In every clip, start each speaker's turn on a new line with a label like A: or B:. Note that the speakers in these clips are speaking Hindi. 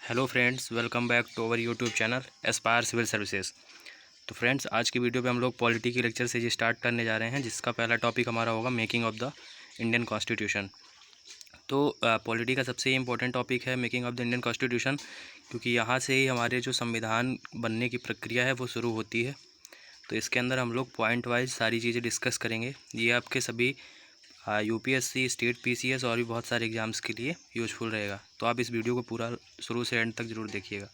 A: Hello friends, welcome back to our YouTube channel Aspire Civil Services. तो फ्रेंड्स, आज की वीडियो पे हम लोग पॉलिटी की लेक्चर से स्टार्ट करने जा रहे हैं, जिसका पहला टॉपिक हमारा होगा making of the Indian constitution. तो पॉलिटी का सबसे इम्पोर्टेंट टॉपिक है making of the Indian constitution, क्योंकि यहाँ से ही हमारे जो संविधान बनने की प्रक्रिया है वो शुरू होती है। तो इसके अंदर हम लोग पॉइंट वाइज सारी चीज़ें डिस्कस करेंगे। ये आपके सभी यूपीएससी, स्टेट पीसीएस और भी बहुत सारे एग्ज़ाम्स के लिए यूज़फुल रहेगा। तो आप इस वीडियो को पूरा शुरू से एंड तक ज़रूर देखिएगा,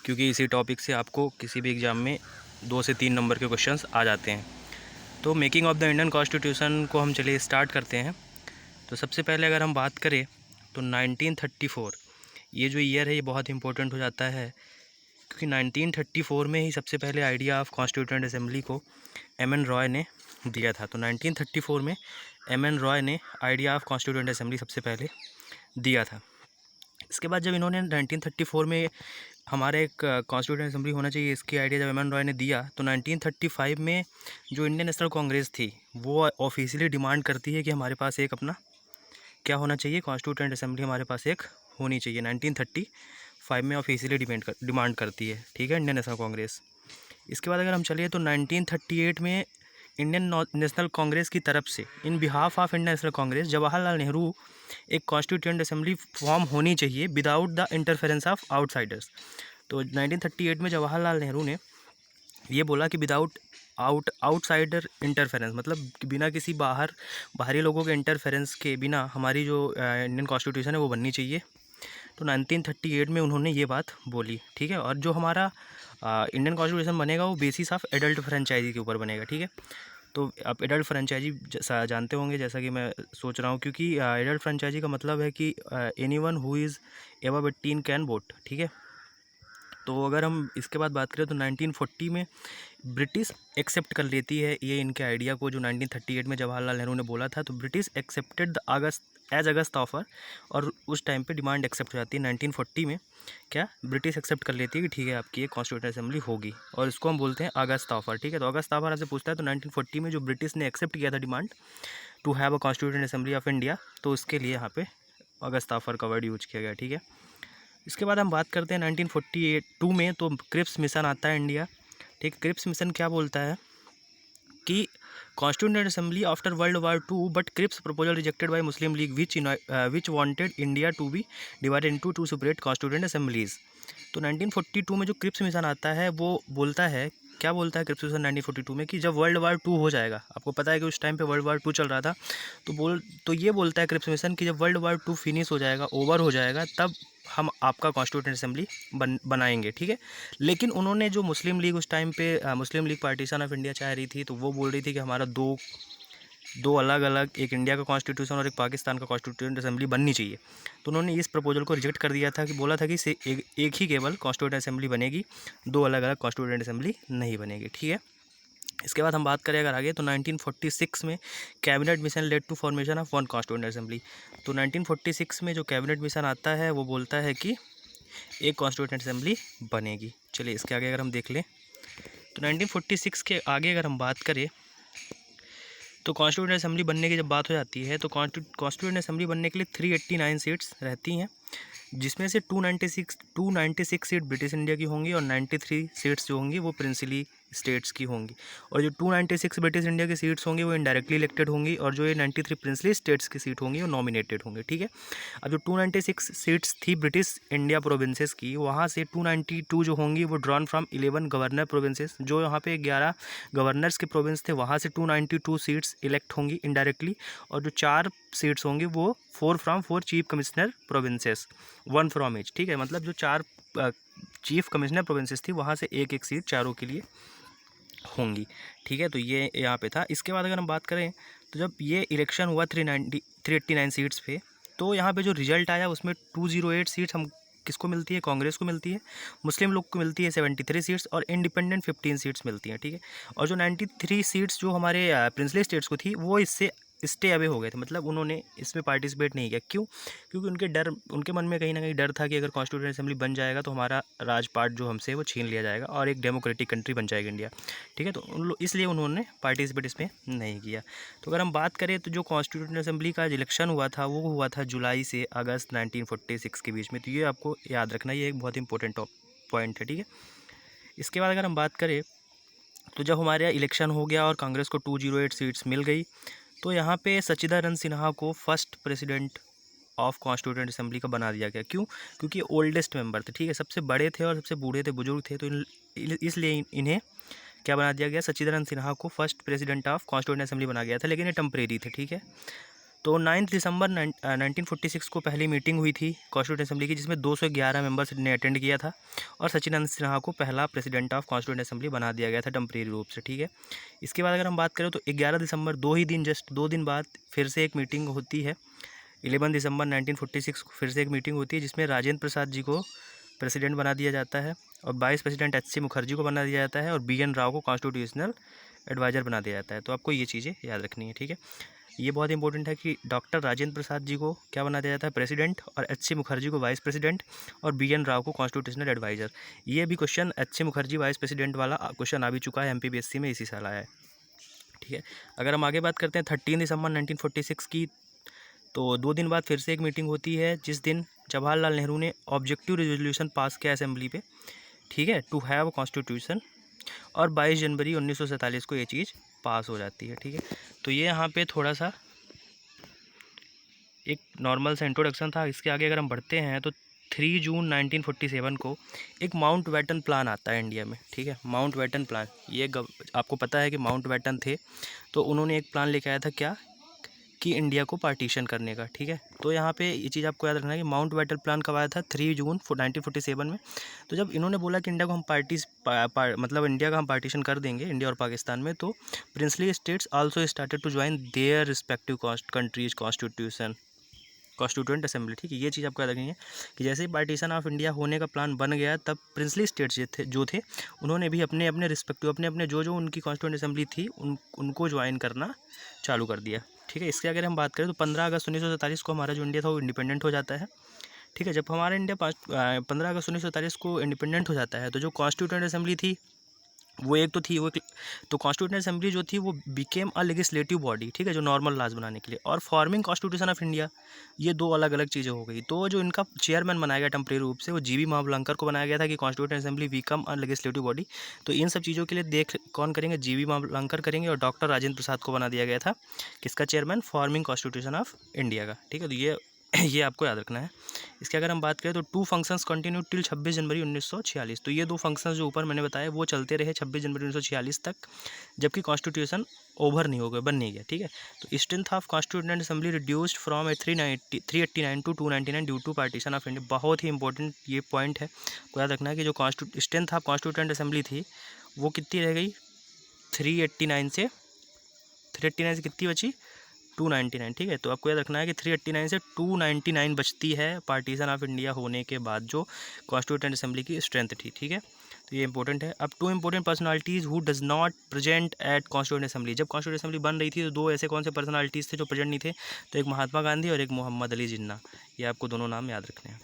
A: क्योंकि इसी टॉपिक से आपको किसी भी एग्ज़ाम में 2 से 3 नंबर के क्वेश्चंस आ जाते हैं। तो making of the Indian constitution को हम चलिए स्टार्ट करते हैं। तो सबसे पहले अगर हम बात करें तो 1934 ये जो ईयर है ये बहुत इंपॉर्टेंट हो जाता है, क्योंकि 1934 में ही सबसे पहले आइडिया ऑफ कॉन्स्टिट्यूएंट असेंबली को एम.एन. रॉय ने दिया था। तो 1934 में एम.एन. रॉय ने आइडिया ऑफ कॉन्स्टिट्यूएंट असेंबली सबसे पहले दिया था। इसके बाद जब इन्होंने 1934 में हमारे एक कॉन्स्टिट्यूएंट असेंबली होना चाहिए, इसकी आइडिया जब एम.एन. रॉय ने दिया, तो 1935 में जो इंडियन नेशनल कांग्रेस थी वो ऑफिशियली डिमांड करती है कि हमारे पास एक अपना क्या होना चाहिए, कॉन्स्टिट्यूएंट असेंबली हमारे पास एक होनी चाहिए। 1935 में ऑफिशियली डिमांड करती है, ठीक है, इंडियन नेशनल कांग्रेस। इसके बाद अगर हम चलिए तो 1938 में इंडियन नेशनल कांग्रेस की तरफ से in behalf of Indian national Congress Jawaharlal Nehru एक कॉन्स्टिट्यूएंट असेंबली फॉर्म होनी चाहिए without the interference of outsiders. तो 1938 में जवाहरलाल नेहरू ने ये बोला कि विदाउट आउटसाइडर इंटरफेरेंस, मतलब कि बिना किसी बाहरी लोगों के इंटरफेरेंस के बिना हमारी जो इंडियन कॉन्स्टिट्यूशन है वो बननी चाहिए। तो 1938 में उन्होंने ये बात बोली, ठीक है। और जो हमारा इंडियन कॉन्स्टिट्यूशन बनेगा वो बेसिस ऑफ एडल्ट फ्रेंचाइजी के ऊपर बनेगा, ठीक है। तो आप एडल्ट फ्रेंचाइजी जानते होंगे, जैसा कि मैं सोच रहा हूँ, क्योंकि एडल्ट फ्रेंचाइजी का मतलब है कि anyone who is above 18 can vote, ठीक है। तो अगर हम इसके बाद बात करें तो 1940 में ब्रिटिश एक्सेप्ट कर लेती है ये इनके आइडिया को, जो 1938 में जवाहरलाल नेहरू ने बोला था। तो British accepted the August offer, और उस टाइम पे डिमांड एक्सेप्ट हो जाती है 1940 में। क्या ब्रिटिश एक्सेप्ट कर लेती है कि ठीक है आपकी एक कॉन्स्टिट्यूएंट असेंबली होगी, और इसको हम बोलते हैं अगस्त ऑफर, ठीक है। तो अगस्त ऑफर आपसे पूछता है तो 1940 में जो ब्रिटिश ने एक्सेप्ट किया था demand to have a constituent assembly of India, तो उसके लिए यहाँ पे अगस्त ऑफर का वर्ड यूज किया गया, ठीक है। इसके बाद हम बात करते हैं 1942 में, तो क्रिप्स मिशन आता है इंडिया, ठीक। क्रिप्स मिशन क्या बोलता है कि constituent assembly after world war two, but Cripps proposal rejected by Muslim League which wanted India to be divided into 2 separate constituent assemblies. तो 1942 में जो क्रिप्स मिशन आता है वो बोलता है, क्या बोलता है क्रिप्स मिशन 1942 में, कि जब वर्ल्ड वार टू हो जाएगा, आपको पता है कि उस टाइम पे वर्ल्ड वार टू चल रहा था, तो ये बोलता है क्रिप्स मिशन कि जब वर्ल्ड वार टू फिनिश हो जाएगा, ओवर हो जाएगा, तब हम आपका कॉन्स्टिट्यूएंट असेंबली बनाएंगे, ठीक है। लेकिन उन्होंने जो मुस्लिम लीग उस टाइम पे मुस्लिम लीग पार्टीशन ऑफ इंडिया चाह रही थी, तो वो बोल रही थी कि हमारा दो अलग अलग, एक इंडिया का कॉन्स्टिट्यूशन और एक पाकिस्तान का कॉन्स्टिट्यूएंट असेंबली बननी चाहिए। तो उन्होंने इस प्रपोजल को रिजेक्ट कर दिया था, कि बोला था कि एक ही केवल कॉन्स्टिट्यूएंट असेंबली बनेगी, 2 अलग अलग कॉन्स्टिट्यूएंट असेंबली नहीं बनेगी, ठीक है। इसके बाद हम बात करें अगर आगे, तो 1946 में cabinet mission led to formation of one constituent assembly. तो 1946 में जो कैबिनेट मिशन आता है वो बोलता है कि एक कॉन्स्टिट्यूएंट असेंबली बनेगी। चलिए इसके आगे अगर हम देख लें तो 1946 के आगे अगर हम बात करें तो कॉन्स्टिट्यूएंट असेंबली बनने की जब बात हो जाती है, तो कॉन्स्टिट्यूएंट असेंबली बनने के लिए 389 सीट्स रहती हैं, जिसमें से 296 सीट ब्रिटिश इंडिया की होंगी और 93 सीट्स जो होंगी वो प्रिंसिली स्टेट्स की होंगी। और जो 296 ब्रिटिश इंडिया की सीट्स होंगी वो इनडायरेक्टली इलेक्टेड होंगी, और जो ये 93 प्रिंसली स्टेट्स की सीट होंगी वो नॉमिनेटेड होंगी, ठीक है। अब जो 296 सीट्स थी ब्रिटिश इंडिया प्रोविंसेस की, वहाँ से 292 जो होंगी वो ड्रॉन फ्रॉम 11 गवर्नर प्रोविंसेस, जो यहाँ पे 11 गवर्नर्स के प्रोविंस थे, वहाँ से 292 सीट्स इलेक्ट होंगी इनडायरेक्टली। और जो 4 सीट्स होंगी वो 4 chief commissioner provinces, 1 from each, ठीक है। मतलब जो 4 चीफ कमिश्नर प्रोविंसेस थी वहाँ से एक एक सीट चारों के लिए होंगी, ठीक है। तो ये यहाँ पे था। इसके बाद अगर हम बात करें तो जब ये इलेक्शन हुआ 389 सीट्स पे, तो यहाँ पे जो रिजल्ट आया उसमें 208 सीट्स हम किसको मिलती है, कांग्रेस को मिलती है। मुस्लिम लोग को मिलती है 73 सीट्स, और इंडिपेंडेंट 15 सीट्स मिलती हैं, ठीक है। और जो 93 सीट्स जो हमारे प्रिंसली स्टेट्स को थी वो इससे स्टे अवे हो गए थे, मतलब उन्होंने इसमें पार्टिसिपेट नहीं किया। क्यों? क्योंकि उनके मन में कहीं ना कहीं डर था कि अगर कॉन्स्टिट्यूंट असेंबली बन जाएगा तो हमारा राजपाट जो हमसे वो छीन लिया जाएगा और एक डेमोक्रेटिक कंट्री बन जाएगी इंडिया, ठीक है। तो इसलिए उन्होंने पार्टिसिपेट इसमें नहीं किया। तो अगर हम बात करें तो जो कॉन्स्टिट्यूंट असेंबली का इलेक्शन हुआ था वो हुआ था जुलाई से अगस्त 1946 के बीच में। तो ये आपको याद रखना, ये एक बहुत इंपॉर्टेंट पॉइंट है, ठीक है। इसके बाद अगर हम बात करें तो जब हमारे यहाँ इलेक्शन हो गया और कांग्रेस को 208 सीट्स मिल गई, तो यहाँ पे सच्चिदानंद सिन्हा को first president of constituent assembly का बना दिया गया। क्यों? क्योंकि ओल्डेस्ट मेंबर थे, ठीक है, सबसे बड़े थे और सबसे बूढ़े थे, बुजुर्ग थे। तो इसलिए इन्हें क्या बना दिया गया, सच्चिदानंद सिन्हा को first president of constituent assembly बना गया था, लेकिन ये टेम्परेरी थे, ठीक है। तो 9 दिसंबर 1946 को पहली मीटिंग हुई थी कॉन्स्टिट्यूंट असेंबली की, जिसमें 211 मेंबर्स ने अटेंड किया था और सच्चिदानंद सिन्हा को पहला प्रेसिडेंट ऑफ कॉन्स्टिट्यूंट असेंबली बना दिया गया था टेम्परेरी रूप से, ठीक है। इसके बाद अगर हम बात करें तो 11 दिसंबर, जस्ट 2 दिन बाद फिर से एक मीटिंग होती है। 11 दिसंबर 1946 को फिर से एक मीटिंग होती है जिसमें राजेंद्र प्रसाद जी को प्रेसिडेंट बना दिया जाता है और वाइस प्रेसिडेंट एच.सी. मुखर्जी को बना दिया जाता है और बी.एन. राव को कॉन्स्टिट्यूशनल एडवाइज़र बना दिया जाता है। तो आपको ये चीज़ें याद रखनी है, ठीक है। ये बहुत इंपॉर्टेंट है कि डॉक्टर राजेंद्र प्रसाद जी को क्या बना दिया जाता है, प्रेसिडेंट, और एच.सी. मुखर्जी को वाइस प्रेसिडेंट और बी.एन. राव को कॉन्स्टिट्यूशनल एडवाइज़र। ये भी क्वेश्चन एच.सी. मुखर्जी वाइस प्रेसिडेंट वाला क्वेश्चन आ भी चुका है MPBSC में, इसी साल आया है, ठीक है। अगर हम आगे बात करते हैं 13 दिसंबर 1946 की, तो 2 दिन बाद फिर से एक मीटिंग होती है जिस दिन जवाहरलाल नेहरू ने ऑब्जेक्टिव रेजोल्यूशन पास किया असेंबली पे, ठीक है, टू हैव कॉन्स्टिट्यूशन, और 22 जनवरी 1947 को ये चीज़ पास हो जाती है, ठीक है। तो ये यहाँ पे थोड़ा सा एक नॉर्मल सा इंट्रोडक्शन था। इसके आगे अगर हम बढ़ते हैं तो 3 जून 1947 को एक माउंट बैटन प्लान आता है इंडिया में, ठीक है। माउंट बैटन प्लान, ये आपको पता है कि माउंट बैटन थे, तो उन्होंने एक प्लान लेके आया था, क्या कि इंडिया को पार्टीशन करने का, ठीक है। तो यहाँ पे ये चीज़ आपको याद रखना है कि माउंट बैटन प्लान कब आया था, 3 जून 1947 में। तो जब इन्होंने बोला कि इंडिया को हम मतलब इंडिया का हम पार्टीशन कर देंगे, इंडिया और पाकिस्तान में, तो princely states also started to join their respective countries constituent assembly, ठीक है। ये चीज़ आपको याद रखनी है कि जैसे ही पार्टीशन ऑफ इंडिया होने का प्लान बन गया, तब प्रिंसली स्टेट्स जो थे उन्होंने भी अपने अपने रिस्पेक्टिव अपने जो उनकी कॉन्स्टिट्यूंट असेंबली थी उनको ज्वाइन करना चालू कर दिया, ठीक है। इसके अगर हम बात करें तो 15 अगस्त 1947 को हमारा जो इंडिया था वो इंडिपेंडेंट हो जाता है, ठीक है। जब हमारा इंडिया 15 अगस्त 1947 को इंडिपेंडेंट हो जाता है, तो जो कॉन्स्टिट्यूंट असेंबली थी वो एक तो थी वो, तो कॉन्स्टिट्यूंट असेंबली जो थी वो बिकेम अ लेजिस्लेटिव बॉडी, ठीक है, जो नॉर्मल लॉज बनाने के लिए, और फॉर्मिंग कॉन्स्टिट्यूशन ऑफ इंडिया, ये दो अलग अलग चीज़ें हो गई। तो जो इनका चेयरमैन बनाया गया टेम्परेरी रूप से, वो जी.बी. मावलंकर को बनाया गया था कि constituent assembly become a legislative body. तो इन सब चीज़ों के लिए कौन करेंगे, जी.बी. मावलंकर करेंगे, और डॉक्टर राजेंद्र प्रसाद को बना दिया गया था किसका chairman, forming constitution of India का, ठीक है। तो ये आपको याद रखना है। इसके अगर हम बात करें तो 2 फंक्शंस कंटिन्यू टिल 26 जनवरी 1946। तो ये 2 फंक्शंस जो ऊपर मैंने बताया वो चलते रहे 26 जनवरी 1946 तक, जबकि कॉन्स्टिट्यूशन ओवर नहीं हो गया, बन नहीं गया, ठीक है। तो strength of constituent assembly reduced from 389 to 299 due to partition of India. बहुत ही इंपॉर्टेंट ये पॉइंट है, को याद रखना है कि जो स्ट्रेंथ ऑफ कॉन्स्टिट्यूंट असेंबली थी वो कितनी रह गई, 389 से कितनी बची, 299, ठीक है। तो आपको याद रखना है कि 389 से 299 बचती है पार्टीशन ऑफ इंडिया होने के बाद जो कॉन्स्टिट्यूंट असेंबली की स्ट्रेंथ थी, ठीक है। तो ये इंपॉर्टेंट है। अब 2 important personalities who does not present at constituent assembly. जब कॉन्स्टिट्यूंट असेंबली बन रही थी तो 2 ऐसे कौन से पर्सनालिटीज़ थे जो प्रेजेंट नहीं थे, तो एक महात्मा गांधी और एक मोहम्मद अली जिन्ना। ये आपको दोनों नाम याद रखने हैं,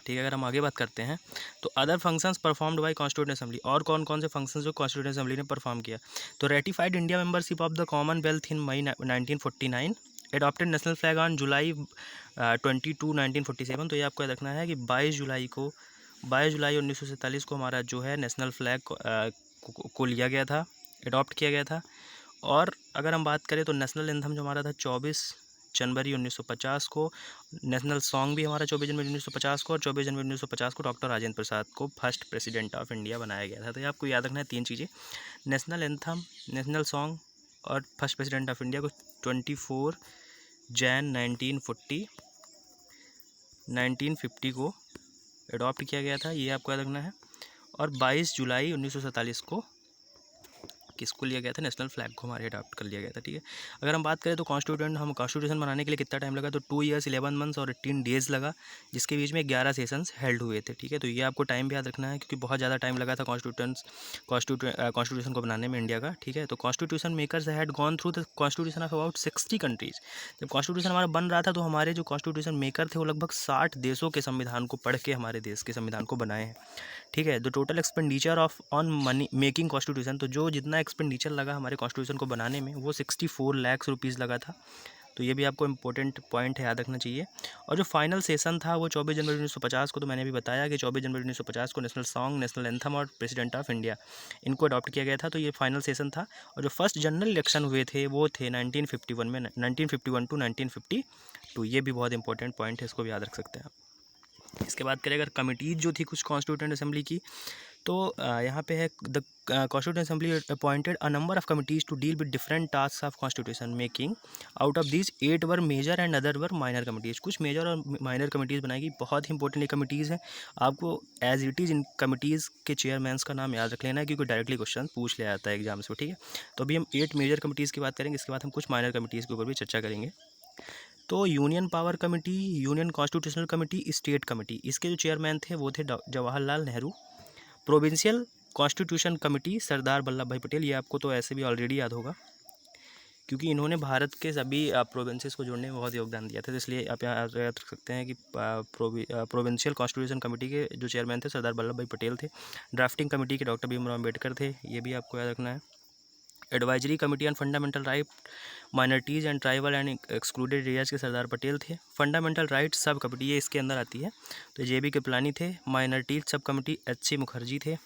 A: ठीक है। अगर हम आगे बात करते हैं तो other functions performed by constituent assembly, और कौन कौन से फंक्शंस जो कॉन्स्टिट्यूंट असेंबली ने परफॉर्म किया, तो ratified India membership of the Commonwealth in May 1949, adopted national flag on July 22 1947। तो ये आपको याद रखना है कि 22 जुलाई 1947 को हमारा जो है नेशनल फ्लैग को लिया गया था, एडॉप्ट किया गया था। और अगर हम बात करें तो नेशनल एंथम जो हमारा था 24 जनवरी 1950 को, नेशनल सॉन्ग भी हमारा 24 जनवरी 1950 को, और 24 जनवरी 1950 को डॉक्टर राजेंद्र प्रसाद को फर्स्ट प्रेसिडेंट ऑफ इंडिया बनाया गया था। तो ये आपको याद रखना है 3 चीज़ें, नेशनल एंथम, नेशनल सॉन्ग और फर्स्ट प्रेसिडेंट ऑफ इंडिया को 24 जैन 1950 को एडॉप्ट किया गया था, ये आपको याद रखना है। और 22 जुलाई 1947 को किसको लिया गया था, नेशनल फ्लैग को हमारे अडॉप्ट कर लिया गया था। ठीक है, अगर हम बात करें तो कॉन्स्टिट्यूशन बनाने के लिए कितना टाइम लगा, तो 2 ईयर्स 11 मंथ्स और 18 डेज़ लगा, जिसके बीच में 11 सेशंस हेल्ड हुए थे। ठीक है, तो ये आपको टाइम भी याद रखना है, क्योंकि बहुत ज़्यादा टाइम लगा था कॉन्स्टिट्यूशन को बनाने में इंडिया का। ठीक है, तो constitution makers had gone through the constitution of about 60 countries. जब कॉन्स्टिट्यूशन हमारा बन रहा था तो हमारे जो कॉन्स्टिट्यूशन मेकर थे वो लगभग 60 देशों के संविधान को पढ़ के हमारे देश के संविधान को बनाए हैं। ठीक है, the total expenditure of on money making constitution, तो जो जितना एक्सपेंडिचर लगा हमारे कॉन्स्टिट्यूशन को बनाने में वो 64 लाख रुपीज़ लगा था। तो ये भी आपको इंपॉर्टेंट पॉइंट है, याद रखना चाहिए। और जो फाइनल सेशन था वो 24 जनवरी 1950 को, तो मैंने अभी बताया कि 24 जनवरी 1950 को नेशनल सॉन्ग, नेशनल एंथम और प्रेसिडेंट ऑफ इंडिया इनको अडॉप्ट किया गया था। तो ये फाइनल सेशन था। और जो फर्स्ट जनरल इलेक्शन हुए थे वो थे 1951 में, 1951 टू 1952। ये भी बहुत इंपॉर्टेंट पॉइंट है, इसको भी याद रख सकते हैं आप। इसके बाद करें अगर कमिटीज़ जो थी कुछ कॉन्स्टिट्यूएंट असेंबली की, तो यहाँ पे है the constituent assembly appointed a number of committees to deal with different task of constitution making. Out of these 8 were major and other were minor committees. कुछ मेजर और माइनर कमिटीज़ बनाएगी, बहुत ही इंपॉर्टेंट ये कमिटीज़ हैं। आपको एज इट इज़ इन कमिटीज़ के चेयरमैन्स का नाम याद रख लेना है, क्योंकि डायरेक्टली क्वेश्चन पूछ लिया जाता है एग्जाम्स में। ठीक है, तो अभी हम 8 मेजर कमिटीज़ की बात करेंगे, इसके बाद हम कुछ माइनर कमिटीज़ के ऊपर भी चर्चा करेंगे। तो union power committee, union constitutional committee, state committee, इसके जो चेयरमैन थे वो थे Jawaharlal Nehru. Provincial constitution committee Sardar Vallabh Bhai Patel. ये आपको तो ऐसे भी ऑलरेडी याद होगा, क्योंकि इन्होंने भारत के सभी प्रोविंसेस को जोड़ने में बहुत योगदान दिया था, तो इसलिए आप यहाँ याद रख सकते हैं कि प्रोविंशियल कॉन्स्टिट्यूशन कमेटी के जो चेयरमैन थे सरदार वल्लभ भाई पटेल थे। ड्राफ्टिंग कमेटी के डॉक्टर भीमराव अम्बेडकर थे, ये भी आपको याद रखना है। Advisory committee on fundamental right minorities and tribal and excluded areas के सरदार पटेल थे। फंडामेंटल राइट्स सब कमेटी, ये इसके अंदर आती है, तो JB कृपलानी थे। Minorities sub committee HC Mukherjee थे।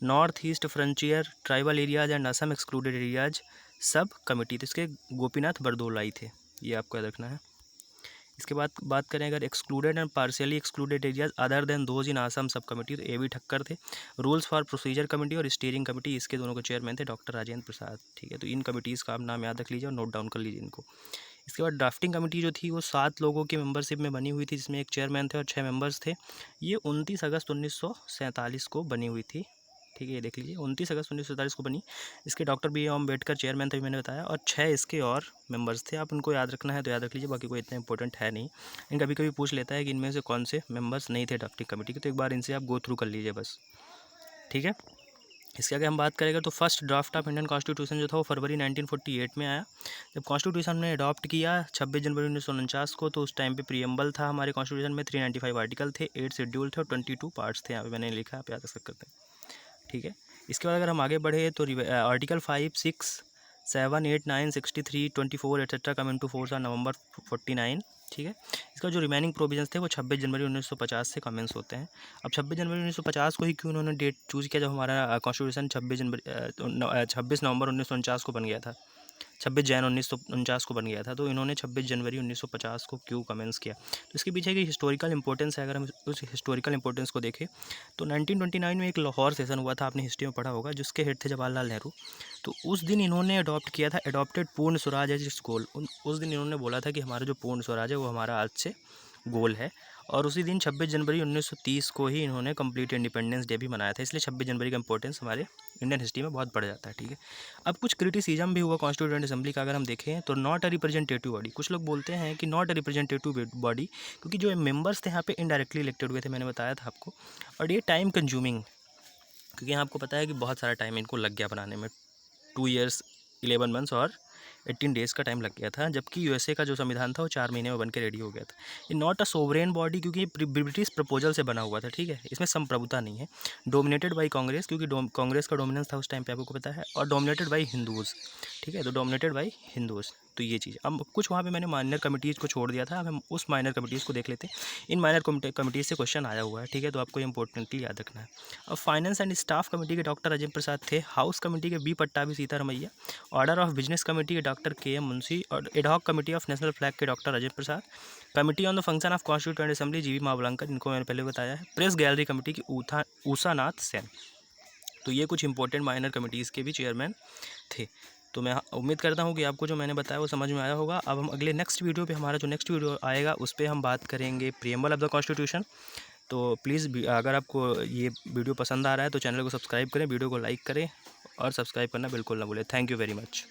A: North east frontier tribal areas and Assam excluded areas sub committee, तो इसके गोपीनाथ बरदोलाई थे, ये आपको याद रखना है। इसके बाद बात करें अगर excluded and partially excluded areas other than those in Assam sub committee, तो AB ठक्कर थे। रूल्स फॉर प्रोसीजर कमेटी और स्टीयरिंग कमेटी, इसके दोनों के चेयरमैन थे डॉक्टर राजेंद्र प्रसाद। ठीक है, तो इन कमेटीज़ का आप नाम याद रख लीजिए और नोट डाउन कर लीजिए इनको। इसके बाद ड्राफ्टिंग कमेटी जो थी वो 7 लोगों की मेंबरशिप में बनी हुई थी, जिसमें एक चेयरमैन थे और 6 मेंबर्स थे। ये 29 अगस्त 1947 को बनी हुई थी। ठीक है, ये देख लीजिए 29 अगस्त 1947 को बनी। इसके डॉक्टर BR अम्बेडकर चेयरमैन थे, मैंने बताया, और 6 इसके और मेंबर्स थे। आप उनको याद रखना है तो याद रख लीजिए, बाकी कोई इतना इंपॉर्टेंट है नहीं। इन कभी कभी पूछ लेता है कि इनमें से कौन से मेंबर्स नहीं थे ड्राफ्टिंग कमेटी के, तो एक बार इनसे आप गो थ्रू कर लीजिए बस। ठीक है, इसके आगे हम बात करेंगे तो first draft of Indian constitution जो था वो फरवरी 1948 में आया, जब कॉन्स्टिट्यूशन ने अडॉप्ट किया 26 जनवरी 1949 को। तो उस टाइम पे प्रीएम्बल था हमारे कॉन्स्टिट्यूशन में, 395 आर्टिकल थे, 8 शेड्यूल थे और 22 पार्ट्स थे। यहाँ पे मैंने लिखा, आप याद रख सकते हैं। ठीक है, इसके बाद अगर हम आगे बढ़े तो article 5, 6, 7, 8, 9, 63, 24 etcetera come into force on November 49। ठीक है, इसका जो रिमेनिंग प्रोविजंस थे वो 26 जनवरी 1950 से कमेंस होते हैं। अब 26 जनवरी 1950 को ही क्यों उन्होंने डेट चूज़ किया, जब हमारा कॉन्स्टिट्यूशन 26 नवंबर 1949 को बन गया था, 26 जनवरी 1949 को बन गया था, तो इन्होंने 26 जनवरी 1950 को क्यों कमेंस किया। तो इसके पीछे की हिस्टोरिकल इंपॉर्टेंस है। अगर हम उस हिस्टोरिकल इंपॉर्टेंस को देखें तो 1929 में एक लाहौर सेशन हुआ था, आपने हिस्ट्री में पढ़ा होगा, जिसके हेड थे जवाहरलाल नेहरू। तो उस दिन इन्होंने अडॉप्ट किया था, अडॉप्टेड पूर्ण स्वराज एज इट्स गोल। उस दिन इन्होंने बोला था कि हमारा जो पूर्ण स्वराज है वो हमारा आज से गोल है। और उसी दिन 26 जनवरी 1930 को ही इन्होंने कंप्लीट इंडिपेंडेंस डे भी मनाया था, इसलिए 26 जनवरी का इंपॉर्टेंस हमारे इंडियन हिस्ट्री में बहुत बढ़ जाता है। ठीक है, अब कुछ क्रिटिसिज्म भी हुआ कॉन्स्टिट्यूएंट असेंबली का, अगर हम देखें तो नॉट अ रिप्रेजेंटेटिव बॉडी। कुछ लोग बोलते हैं कि नॉट अ रिप्रेजेंटेटिव बॉडी, क्योंकि जो मेंबर्स थे यहाँ पे इनडायरेक्टली इलेक्टेड हुए थे, मैंने बताया था आपको। और ये टाइम कंज्यूमिंग, क्योंकि यहाँ आपको पता है कि बहुत सारा टाइम इनको लग गया बनाने में, 2 ईयर्स 11 मंथ्स और 18 डेज़ का टाइम लग गया था, जबकि USA का जो संविधान था वो 4 महीने में बनकर रेडी हो गया था। ये नॉट अ सोवरेन बॉडी, क्योंकि ये ब्रिटिश प्रपोजल से बना हुआ था। ठीक है, इसमें संप्रभुता नहीं है। डोमिनेटेड बाई कांग्रेस, क्योंकि कांग्रेस का डोमिनेंस था उस टाइम पे, आपको पता है। और डोमिनेटेड बाई हिंदूज़। ठीक है, तो डोमिनेटेड बाई हिंदूज़, तो ये चीज़। अब कुछ वहाँ पे मैंने माइनर कमिटीज़ को छोड़ दिया था, अब हम उस माइनर कमिटीज़ को देख लेते हैं। इन माइनर कमिटीज़ से क्वेश्चन आया हुआ है। ठीक है, तो आपको इंपॉर्टेंटली याद रखना है। अब फाइनेंस एंड स्टाफ कमेटी के डॉक्टर राजेंद्र प्रसाद थे। हाउस कमेटी के B Pattabhi Sitaramayya. Order of business committee के डॉक्टर KM मुंशी। और ad hoc committee of national flag के doctor Rajendra Prasad. Committee on the function of constituent assembly GB Mavalankar, इनको मैंने पहले बताया है। प्रेस गैलरी कमेटी की उषा नाथ सेन। तो ये कुछ इंपॉर्टेंट माइनर कमेटीज़ के भी चेयरमैन थे। तो मैं उम्मीद करता हूँ कि आपको जो मैंने बताया वो समझ में आया होगा। अब हम अगले नेक्स्ट वीडियो पे, हमारा जो नेक्स्ट वीडियो आएगा उस पर हम बात करेंगे प्रीएम्बल ऑफ द कॉन्स्टिट्यूशन। तो प्लीज़ अगर आपको ये वीडियो पसंद आ रहा है तो चैनल को सब्सक्राइब करें, वीडियो को लाइक करें और सब्सक्राइब करना बिल्कुल ना भूलें। Thank you very much.